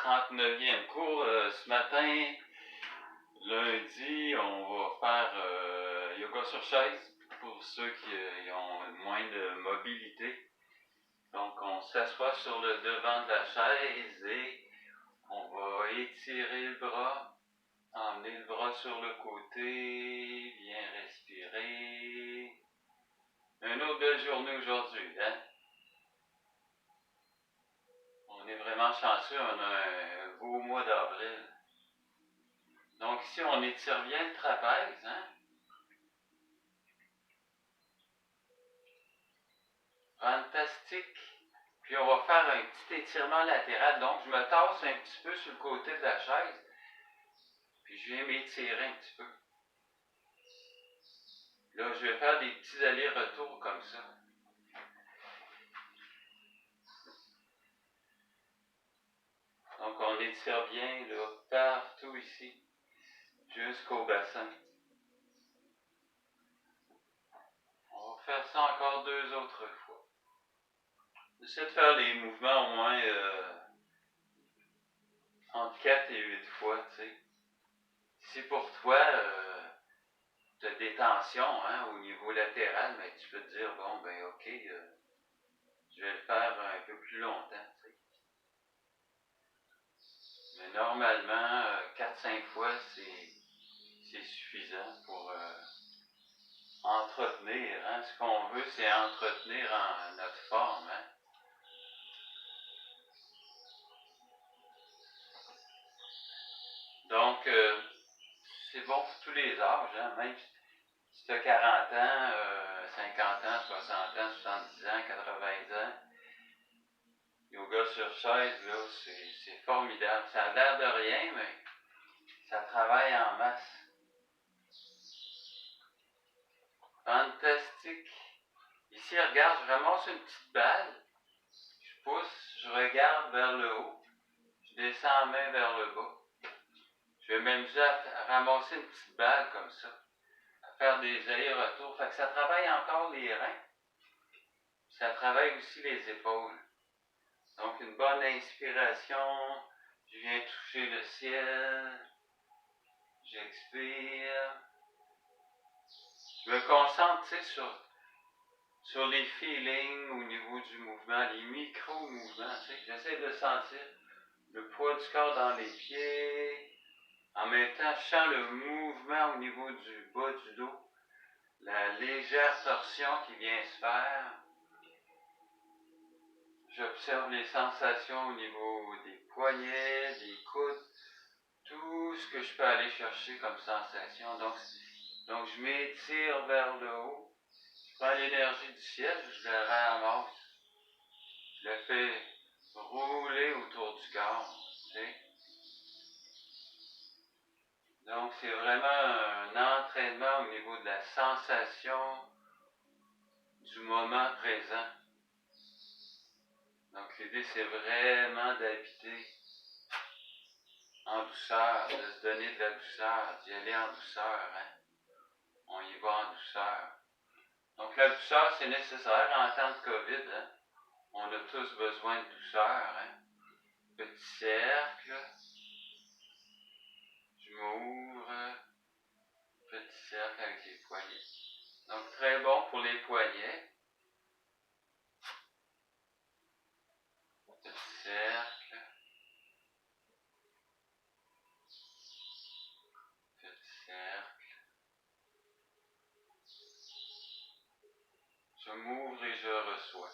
39e cours. Ce matin, lundi, on va faire yoga sur chaise pour ceux qui ont moins de mobilité. Donc, on s'assoit sur le devant de la chaise et on va étirer le bras, emmener le bras sur le côté, bien respirer. Une autre belle journée aujourd'hui, hein? On est vraiment chanceux, on a un beau mois d'avril. Donc ici, on étire bien le trapèze, hein? Fantastique. Puis on va faire un petit étirement latéral. Donc je me tasse un petit peu sur le côté de la chaise. Puis je viens m'étirer un petit peu. Là, je vais faire des petits allers-retours comme ça. Donc on étire bien là, partout ici, jusqu'au bassin. On va faire ça encore 2 autres fois. J'essaie de faire les mouvements au moins entre 4 et 8 fois, tu sais. Si pour toi, tu as des tensions au niveau latéral, mais tu peux te dire, bon, ben ok, je vais le faire un peu plus longtemps, tu sais. Mais normalement, 4-5 fois, c'est suffisant pour entretenir. Hein. Ce qu'on veut, c'est entretenir notre forme. Hein. Donc, c'est bon pour tous les âges, hein, même si tu as 40 ans, 50 ans, 60 ans, 70 ans, 80 ans. Yoga sur chaise, là, c'est formidable. Ça a l'air de rien, mais ça travaille en masse. Fantastique. Ici, regarde, je ramasse une petite balle. Je pousse, je regarde vers le haut. Je descends la main vers le bas. Je vais m'amuser à ramasser une petite balle comme ça. À faire des allers-retours. Fait que ça travaille encore les reins. Ça travaille aussi les épaules. Donc, une bonne inspiration. Je viens toucher le ciel. J'expire. Je me concentre, tu sais, sur les feelings au niveau du mouvement, les micro-mouvements, tu sais. J'essaie de sentir le poids du corps dans les pieds. En même temps, je sens le mouvement au niveau du bas du dos. La légère torsion qui vient se faire. J'observe les sensations au niveau des poignets, des coudes, tout ce que je peux aller chercher comme sensation. Donc je m'étire vers le haut. Je prends l'énergie du ciel, je la ramasse. Je la fais rouler autour du corps. Tu sais. Donc c'est vraiment un entraînement au niveau de la sensation du moment présent. Donc l'idée c'est vraiment d'habiter en douceur, de se donner de la douceur, d'y aller en douceur. Hein? On y va en douceur. Donc la douceur c'est nécessaire en temps de COVID. Hein? On a tous besoin de douceur. Hein? Petit cercle. Je m'ouvre. Petit cercle avec les poignets. Donc très bon pour les poignets. Petit cercle. Petit cercle. Je m'ouvre et je reçois.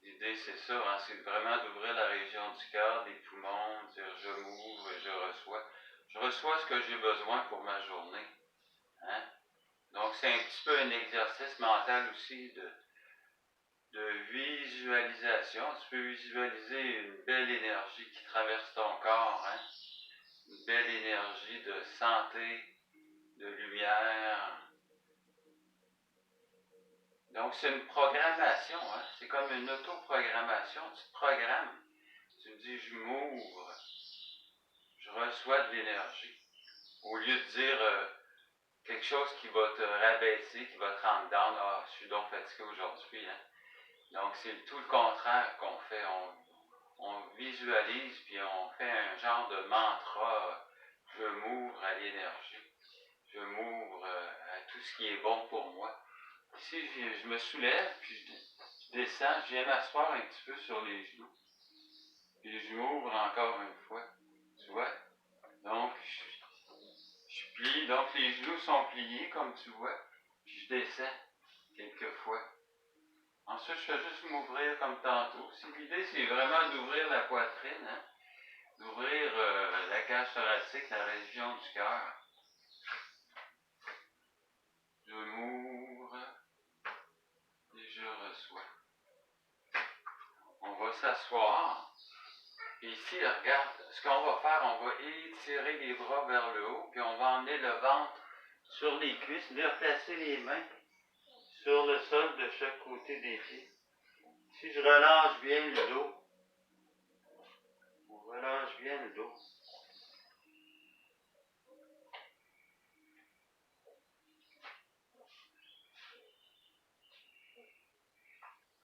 L'idée c'est ça, hein, c'est vraiment d'ouvrir la région du cœur, des poumons, dire je m'ouvre et je reçois. Je reçois ce que j'ai besoin pour ma journée. Hein? Donc c'est un petit peu un exercice mental aussi de visualisation. Tu peux visualiser une belle énergie qui traverse ton corps. Hein? Une belle énergie de santé, de lumière. Donc c'est une programmation. Hein? C'est comme une autoprogrammation. Tu te programmes. Tu me dis je m'ouvre. Je reçois de l'énergie. Au lieu de dire quelque chose qui va te rabaisser, qui va te rendre down, je suis donc fatigué aujourd'hui. Hein? Donc c'est tout le contraire qu'on fait. on visualise, puis on fait un genre de mantra. Je m'ouvre à l'énergie. Je m'ouvre à tout ce qui est bon pour moi. Ici, je me soulève, puis je descends, je viens m'asseoir un petit peu sur les genoux. Puis je m'ouvre encore une fois. Tu vois? Donc, je plie. Donc, les genoux sont pliés, comme tu vois. Puis je descends quelques fois. Ensuite, je fais juste m'ouvrir comme tantôt. L'idée, c'est vraiment d'ouvrir la poitrine, hein? D'ouvrir la cage thoracique, la région du cœur. Je m'ouvre et je reçois. On va s'asseoir. Et ici, regarde, ce qu'on va faire, on va étirer les bras vers le haut, puis on va emmener le ventre sur les cuisses, venir placer les mains sur le sol de chaque côté des pieds. Si je relâche bien le dos, on relâche bien le dos.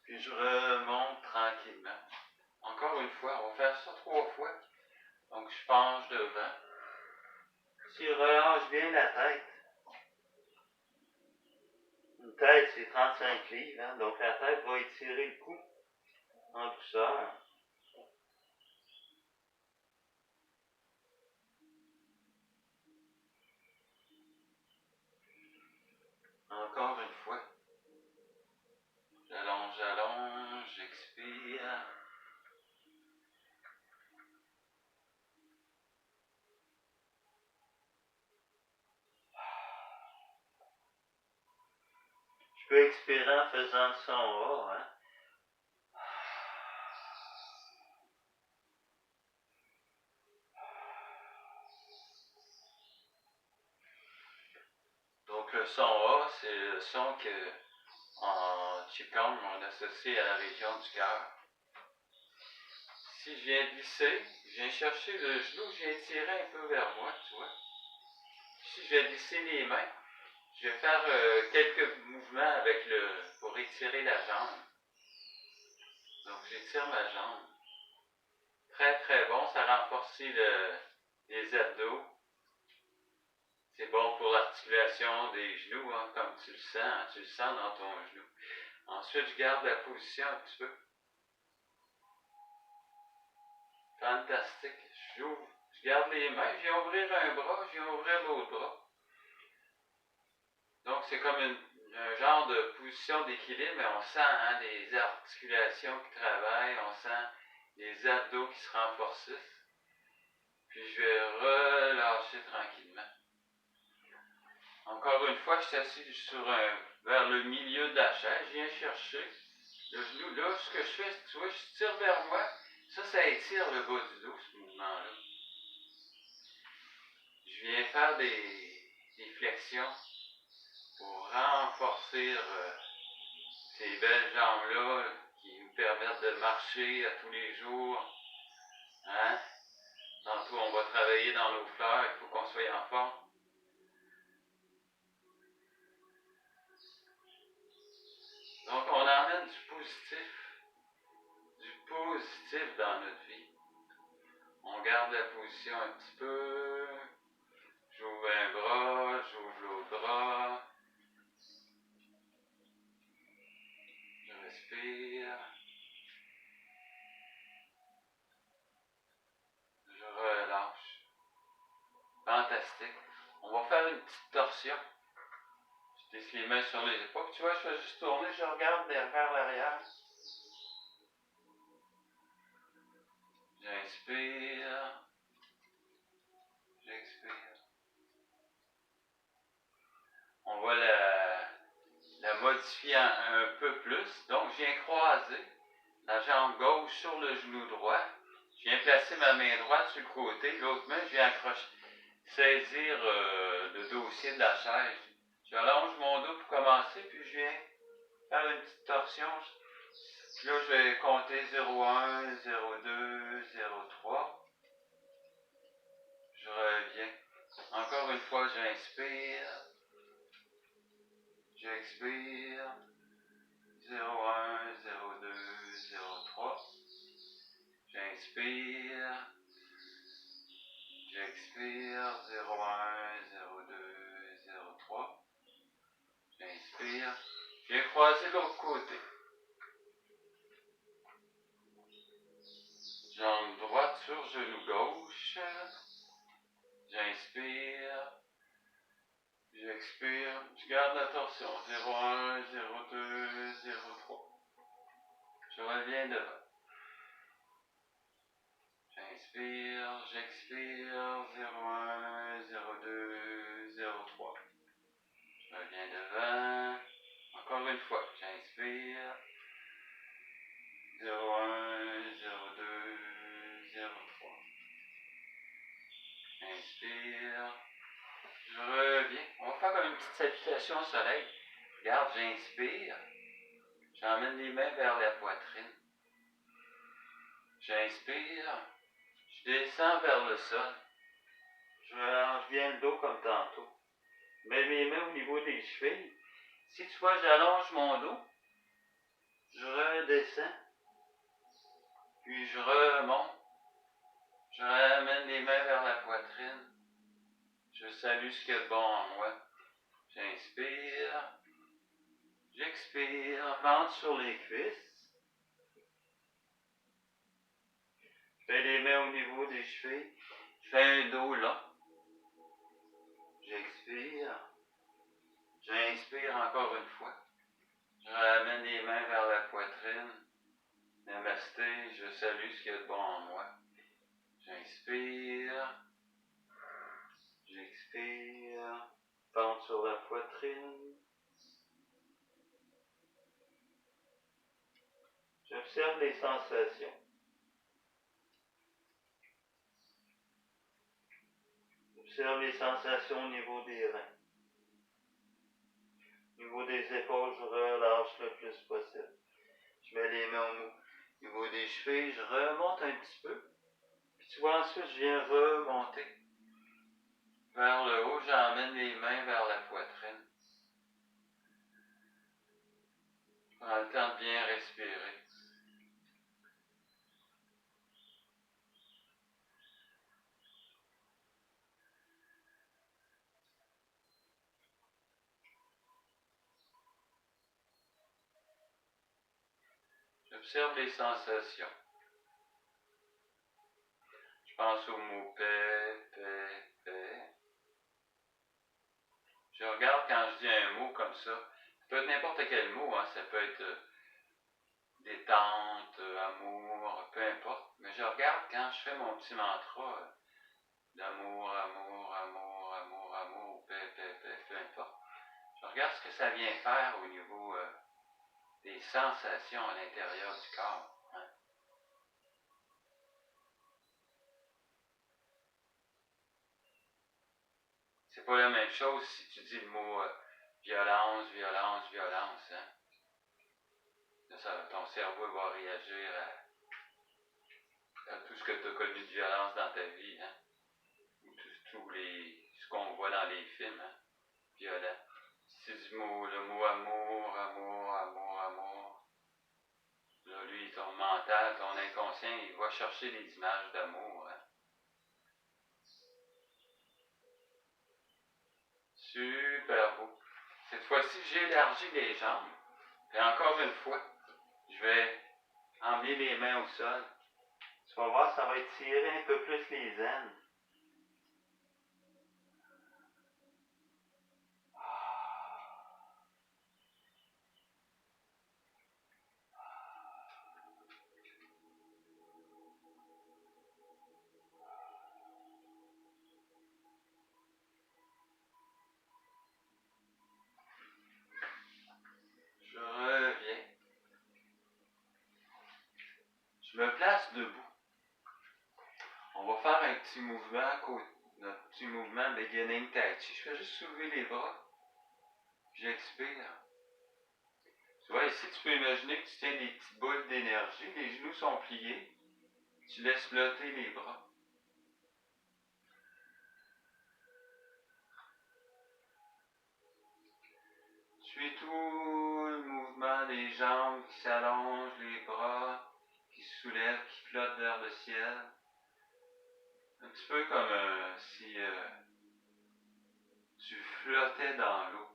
Puis je remonte tranquillement. Encore une fois, on va faire ça 3 fois. Donc je penche devant. Si je relâche bien la tête, une tête c'est 35 livres, hein? Donc la tête va étirer le cou en douceur. Encore une fois. J'allonge, j'expire. Je peux expirer en faisant le son A, hein? Donc le son A, c'est le son que en Qigong on associe à la région du cœur. Si je viens glisser, je viens chercher le genou, je viens tirer un peu vers moi, tu vois. Si je vais glisser les mains, je vais faire quelques mouvements avec pour étirer la jambe. Donc j'étire ma jambe. Très très bon, ça renforce les abdos. C'est bon pour l'articulation des genoux, hein, comme tu le sens dans ton genou. Ensuite, je garde la position un petit peu. Fantastique. J'ouvre, je garde les mains, je viens ouvrir un bras, je viens ouvrir l'autre bras. Donc, c'est comme un genre de position d'équilibre, mais on sent les articulations qui travaillent, on sent les abdos qui se renforcissent. Puis, je vais relâcher tranquillement. Encore une fois, je suis assis vers le milieu de la chaise, je viens chercher le genou. Là, ce que je fais, tu vois, je tire vers moi. Ça étire le bas du dos, ce mouvement-là. Je viens faire des flexions pour renforcer ces belles jambes-là qui nous permettent de marcher à tous les jours. Hein? Tantôt, on va travailler dans nos fleurs, il faut qu'on soit en forme. Donc, on emmène du positif dans notre vie. On garde la position un petit peu. J'ouvre un bras, j'ouvre l'autre bras. Je respire. Je relâche. Fantastique. On va faire une petite torsion. Je laisse les mains sur les épaules. Tu vois, je fais juste tourner, je regarde vers l'arrière. J'inspire. J'expire. On va la modifier un peu plus. Donc, je viens croiser la jambe gauche sur le genou droit. Je viens placer ma main droite sur le côté. L'autre main, je viens saisir le dossier de la chaise. J'allonge mon dos pour commencer, puis je viens faire une petite torsion. Puis là, je vais compter 0,1, 0,2, 0,3. Je reviens. Encore une fois, j'inspire. J'expire. 0,1, 0,2, 0,3. J'inspire. J'expire, 0,1, 0,2, 0,3. J'inspire. Je vais croiser l'autre côté. Jambe droite sur genou gauche. J'inspire. J'expire. Je garde la torsion. 0,1, 0,2, 0,3. Je reviens devant. J'inspire. J'expire. 0,1, 0,2, 0,3. Je reviens devant. Encore une fois. J'inspire. 0,1, 0,2, 0,3. Inspire. Je reviens. On va faire comme une petite salutation au soleil. Regarde, j'inspire. J'emmène les mains vers la poitrine. J'inspire. Je descends vers le sol. Je relâche bien le dos comme tantôt. Je mets mes mains au niveau des chevilles. Si tu vois, j'allonge mon dos. Je redescends. Puis je remonte. Je ramène les mains vers la poitrine. Je salue ce qu'il y a de bon en moi. J'inspire. J'expire. Ventre sur les cuisses. Je fais les mains au niveau des chevilles. Je fais un dos long. J'expire. J'inspire encore une fois. Je ramène les mains vers la poitrine. Namasté, je salue ce qu'il y a de bon en moi. J'inspire. J'expire. Ventre sur la poitrine. J'observe les sensations. J'observe les sensations au niveau des reins. Au niveau des épaules, je relâche le plus possible. Je mets les mains au niveau des chevilles, je remonte un petit peu. Puis tu vois, ensuite, je viens remonter. Vers le haut, j'emmène les mains vers la poitrine. Je prends le temps de bien respirer. J'observe les sensations. Je pense au mot paix, paix, paix. Je regarde quand je dis un mot comme ça. Ça peut être n'importe quel mot, hein. Ça peut être détente, amour, peu importe. Mais je regarde quand je fais mon petit mantra d'amour, amour, amour, amour, amour, paix, paix, paix, peu importe. Je regarde ce que ça vient faire au niveau des sensations à l'intérieur du corps. Hein. C'est pas la même chose si tu dis le mot violence, violence, violence. Hein. Ton cerveau va réagir à tout ce que tu as connu de violence dans ta vie. Hein. Ce qu'on voit dans les films, hein, violents. Si tu dis le mot amour, amour, amour, amour, là, lui, ton mental, ton inconscient, il va chercher des images d'amour. Hein. Super beau. Cette fois-ci, j'élargis les jambes. Et encore une fois, je vais emmener les mains au sol. Tu vas voir, ça va étirer un peu plus les aines. Je reviens. Je me place debout. On va faire un petit mouvement, notre petit mouvement beginning tai chi. Je fais juste soulever les bras. J'expire. Tu vois, ici, tu peux imaginer que tu tiens des petites boules d'énergie. Les genoux sont pliés. Tu laisses flotter les bras. Suis tout le mouvement des jambes qui s'allongent, les bras qui se soulèvent, qui flottent vers le ciel. Un petit peu comme si tu flottais dans l'eau.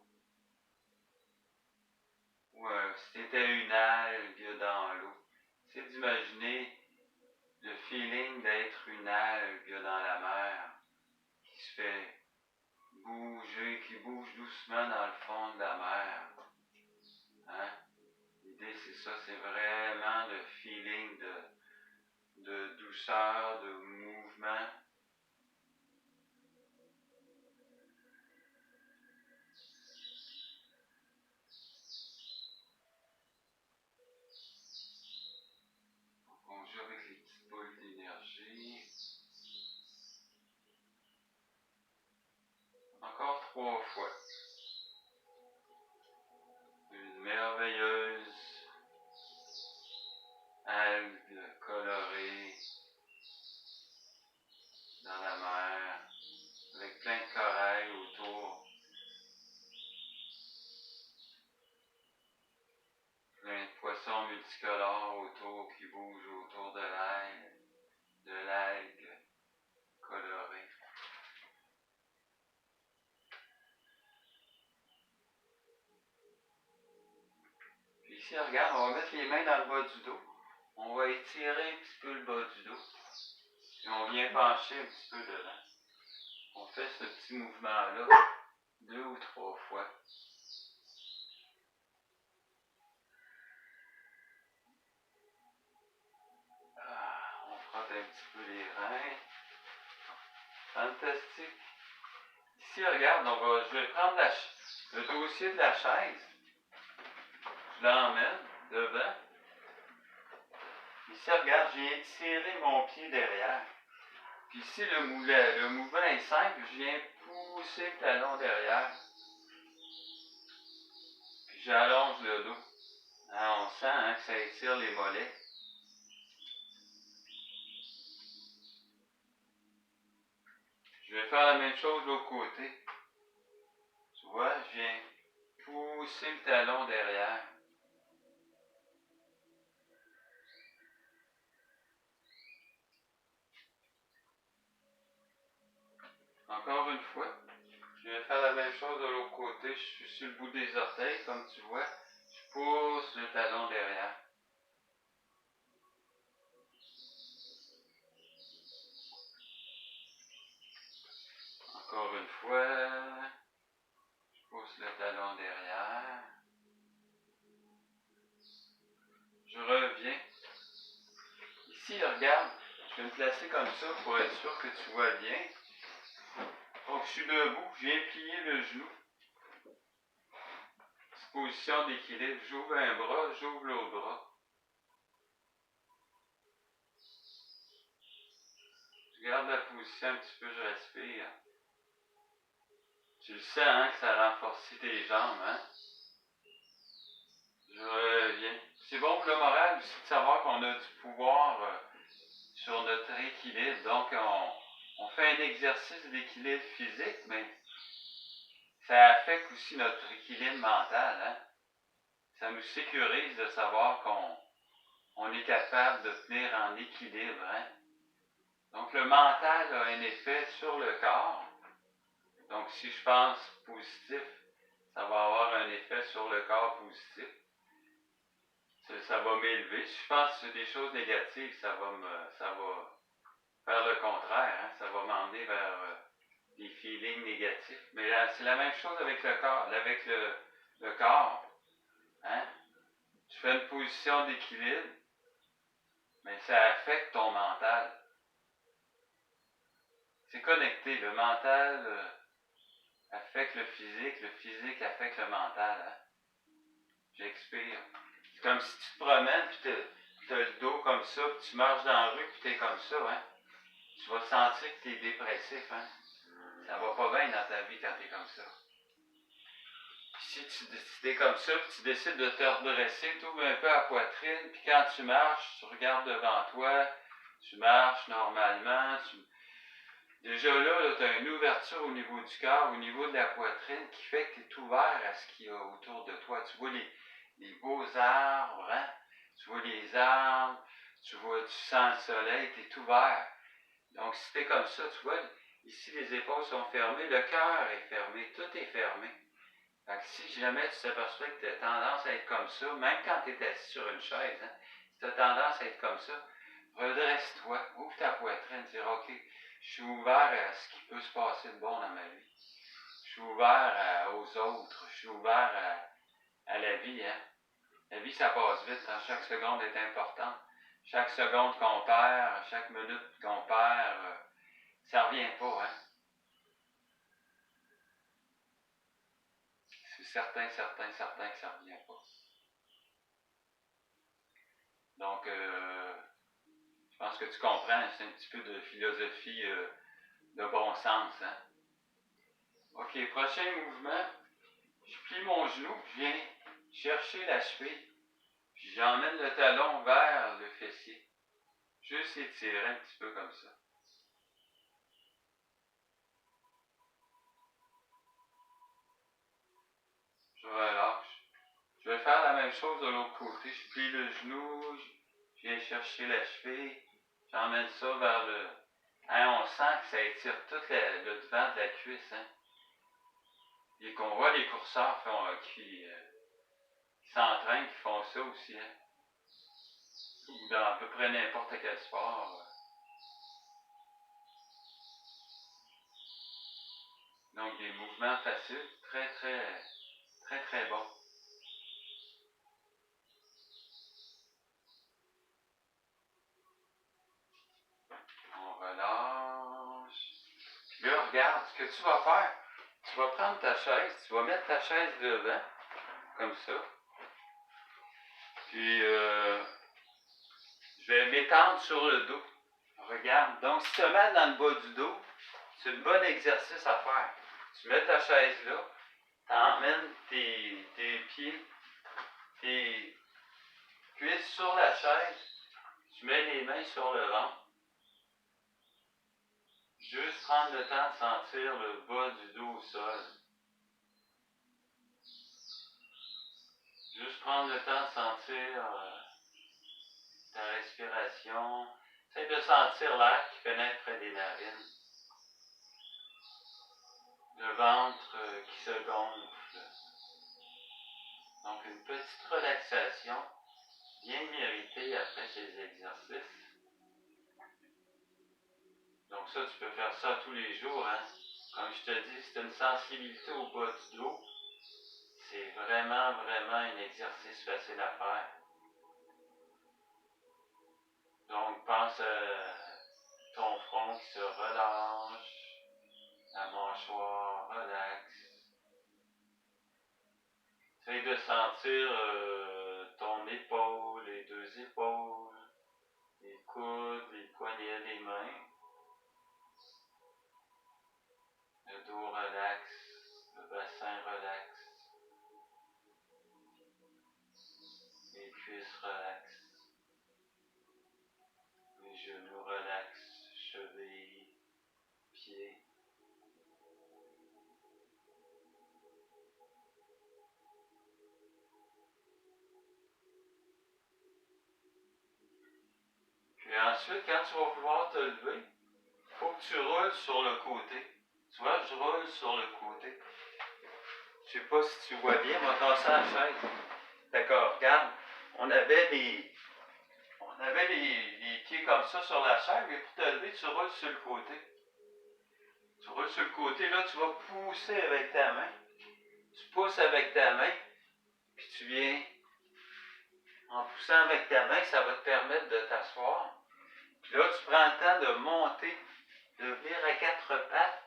Ou si tu étais une algue dans l'eau. C'est d'imaginer le feeling d'être une algue dans la mer qui se fait bouger, qui bouge doucement dans le fond de la mer. Hein? L'idée, c'est ça, c'est vraiment le feeling de douceur, de mouvement. On joue avec les petites boules d'énergie. Encore 3 fois. Une merveilleuse algue colorée dans la mer, avec plein de corail autour. Plein de poissons multicolores autour qui bougent autour de l'algue colorée. Puis ici, regarde, on va mettre les mains dans le bas du dos. On va étirer un petit peu le bas du dos. Puis on vient pencher un petit peu devant. On fait ce petit mouvement-là 2 ou 3 fois. On frotte un petit peu les reins. Fantastique. Ici, regarde, je vais prendre le dossier de la chaise. Je l'emmène devant. Ici, regarde, j'ai étiré mon pied derrière. Puis ici, le mouvement est simple. Je viens pousser le talon derrière. Puis j'allonge le dos. On sent que ça étire les mollets. Je vais faire la même chose de l'autre côté. Tu vois, je viens pousser le talon derrière. Encore une fois. Je vais faire la même chose de l'autre côté. Je suis sur le bout des orteils, comme tu vois. Je pousse le talon derrière. Encore une fois. Je pousse le talon derrière. Je reviens. Ici, regarde, je vais me placer comme ça pour être sûr que tu vois bien. Donc, je suis debout, je viens plier le genou. Position d'équilibre. J'ouvre un bras, j'ouvre l'autre bras. Je garde la position un petit peu, je respire. Tu le sens, hein, que ça renforce tes jambes, hein? Je reviens. C'est bon pour le moral aussi de savoir qu'on a du pouvoir sur notre équilibre. Donc, on fait un exercice d'équilibre physique, mais ça affecte aussi notre équilibre mental, hein? Ça nous sécurise de savoir qu'on est capable de tenir en équilibre, hein? Donc, le mental a un effet sur le corps. Donc, si je pense positif, ça va avoir un effet sur le corps positif. Ça va m'élever. Si je pense sur des choses négatives, ça va faire le contraire. Hein? Ça va m'emmener vers des feelings négatifs. Mais là, c'est la même chose avec le corps. Le corps. Hein? Tu fais une position d'équilibre, mais ça affecte ton mental. C'est connecté. Le mental affecte le physique affecte le mental. Hein? J'expire. C'est comme si tu te promènes, puis tu as le dos comme ça, puis tu marches dans la rue, puis tu es comme ça. Hein? Tu vas sentir que tu es dépressif. Hein? Ça va pas bien dans ta vie quand tu es comme ça. Puis si tu es comme ça, puis tu décides de te redresser, tu ouvres un peu la poitrine, puis quand tu marches, tu regardes devant toi, tu marches normalement, déjà là tu as une ouverture au niveau du corps, au niveau de la poitrine, qui fait que tu es ouvert à ce qu'il y a autour de toi. Tu vois les beaux arbres, hein? Tu vois les arbres, tu sens le soleil, tu es ouvert. Donc, si tu es comme ça, tu vois, ici, les épaules sont fermées, le cœur est fermé, tout est fermé. Fait que si jamais tu t'aperçois que tu as tendance à être comme ça, même quand tu es assis sur une chaise, hein, si tu as tendance à être comme ça, redresse-toi, ouvre ta poitrine, dire OK, je suis ouvert à ce qui peut se passer de bon dans ma vie. Je suis ouvert aux autres, je suis ouvert à la vie. Hein. La vie, ça passe vite, hein. Chaque seconde est importante. Chaque seconde qu'on perd, chaque minute qu'on perd, ça revient pas. Hein. C'est certain que ça revient pas. Donc, je pense que tu comprends, c'est un petit peu de philosophie de bon sens. Hein? OK, prochain mouvement. Je plie mon genou, je viens chercher la cheville, puis j'emmène le talon vers le fessier. Juste étirer un petit peu comme ça. Je relâche. Je vais faire la même chose de l'autre côté. Je plie le genou, je viens chercher la cheville, j'emmène ça vers le... Hein, on sent que ça étire tout le devant de la cuisse. Hein? Et qu'on voit les courseurs qui s'entraînent, qui font ça aussi. Hein? Ou dans à peu près n'importe quel sport. Donc des mouvements faciles, très bons. On relâche. Puis là, regarde, ce que tu vas faire, tu vas prendre ta chaise, tu vas mettre ta chaise devant, comme ça. Puis, je vais m'étendre sur le dos. Regarde, donc si tu te mets dans le bas du dos, c'est un bon exercice à faire. Tu mets ta chaise là, tu emmènes tes pieds, tes cuisses sur la chaise, tu mets les mains sur le ventre. Juste prendre le temps de sentir le bas du dos au sol. Juste prendre le temps de sentir ta respiration. Essaye de sentir l'air qui pénètre près des narines. Le ventre qui se gonfle. Donc une petite relaxation bien méritée après ces exercices. Donc ça, tu peux faire ça tous les jours. Hein? Comme je te dis, c'est une sensibilité au bas du dos. C'est vraiment un exercice facile à faire. Donc pense à ton front qui se relâche, la mâchoire relaxe. Essaye de sentir ton épaule, les deux épaules, les coudes, les poignets, les mains. Le dos relaxe, le bassin relaxe, les cuisses relaxent, les genoux relaxent, chevilles, pieds. Puis ensuite, quand tu vas pouvoir te lever, il faut que tu roules sur le côté. Tu vois, je roule sur le côté. Je sais pas si tu vois bien, on va tasser la chaise. D'accord, regarde, on avait les pieds comme ça sur la chaise, mais pour te lever, tu roules sur le côté. Tu roules sur le côté, là, tu vas pousser avec ta main. Tu pousses avec ta main, puis tu viens, en poussant avec ta main, ça va te permettre de t'asseoir. Puis là, tu prends le temps de monter, de venir à quatre pattes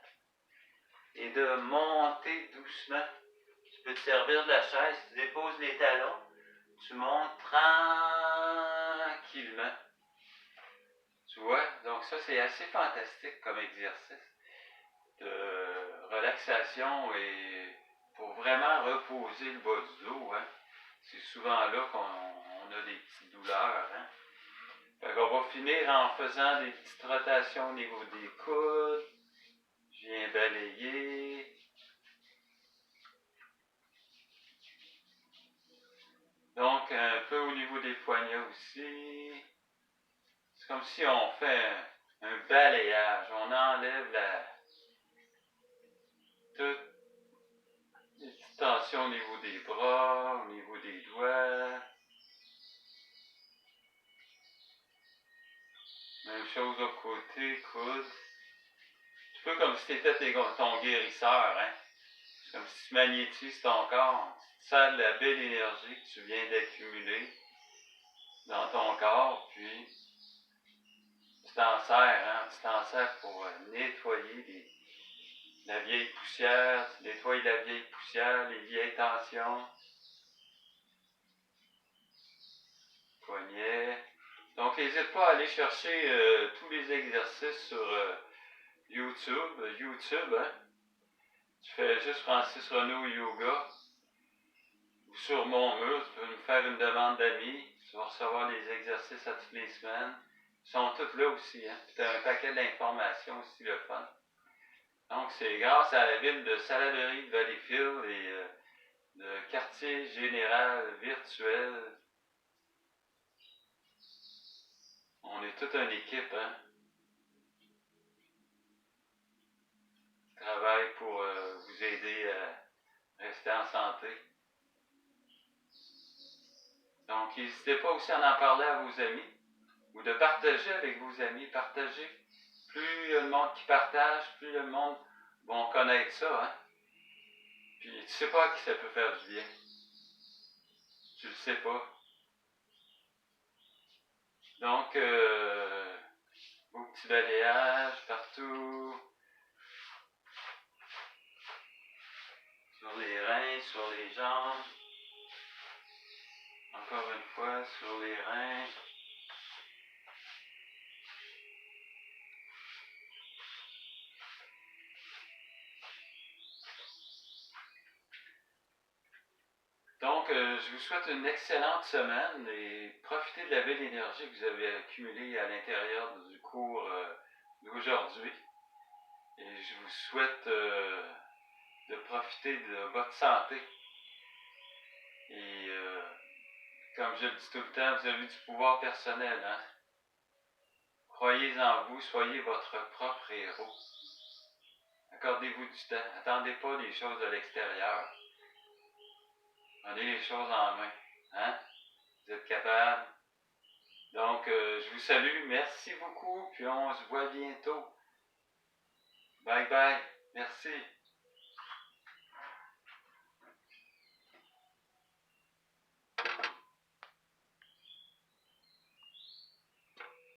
et de monter doucement. Tu peux te servir de la chaise, tu déposes les talons, tu montes tranquillement. Tu vois? Donc ça, c'est assez fantastique comme exercice de relaxation et pour vraiment reposer le bas du dos. Hein? C'est souvent là qu'on a des petites douleurs. Hein? Fait qu'on va finir en faisant des petites rotations au niveau des coudes. Je viens balayer. Donc, un peu au niveau des poignets aussi. C'est comme si on fait un balayage. On enlève toute les petites tensions au niveau des bras, au niveau des doigts. Même chose au côté, coude. Un peu comme si tu étais ton guérisseur, hein? C'est comme si tu magnétises ton corps. Tu sers de la belle énergie que tu viens d'accumuler dans ton corps, puis tu t'en sers, hein? Tu t'en sers pour nettoyer la vieille poussière, tu nettoies la vieille poussière, les vieilles tensions. Poignet. Donc, n'hésite pas à aller chercher tous les exercices sur YouTube, hein? Tu fais juste Francis Renaud Yoga. Ou sur mon mur, tu peux me faire une demande d'amis. Tu vas recevoir les exercices à toutes les semaines. Ils sont tous là aussi, hein? Puis tu as un paquet d'informations aussi, le fun. Donc, c'est grâce à la ville de Salaberry de Valleyfield et de quartier général virtuel. On est toute une équipe, hein? Qui travaille pour vous aider à rester en santé. Donc, n'hésitez pas aussi à en parler à vos amis ou de partager avec vos amis. Partagez. Plus il y a de monde qui partage, plus le monde va connaître ça, hein? Puis tu sais pas à qui ça peut faire du bien. Tu le sais pas. Donc, vos petits balayages partout. Sur les reins, sur les jambes. Encore une fois, sur les reins. Donc, je vous souhaite une excellente semaine et profitez de la belle énergie que vous avez accumulée à l'intérieur du cours d'aujourd'hui. Et je vous souhaite de profiter de votre santé. Et comme je le dis tout le temps, vous avez du pouvoir personnel, hein? Croyez en vous, soyez votre propre héros. Accordez-vous du temps. Attendez pas les choses de l'extérieur. Prenez les choses en main. Hein? Vous êtes capable. Donc, je vous salue. Merci beaucoup. Puis on se voit bientôt. Bye bye. Merci.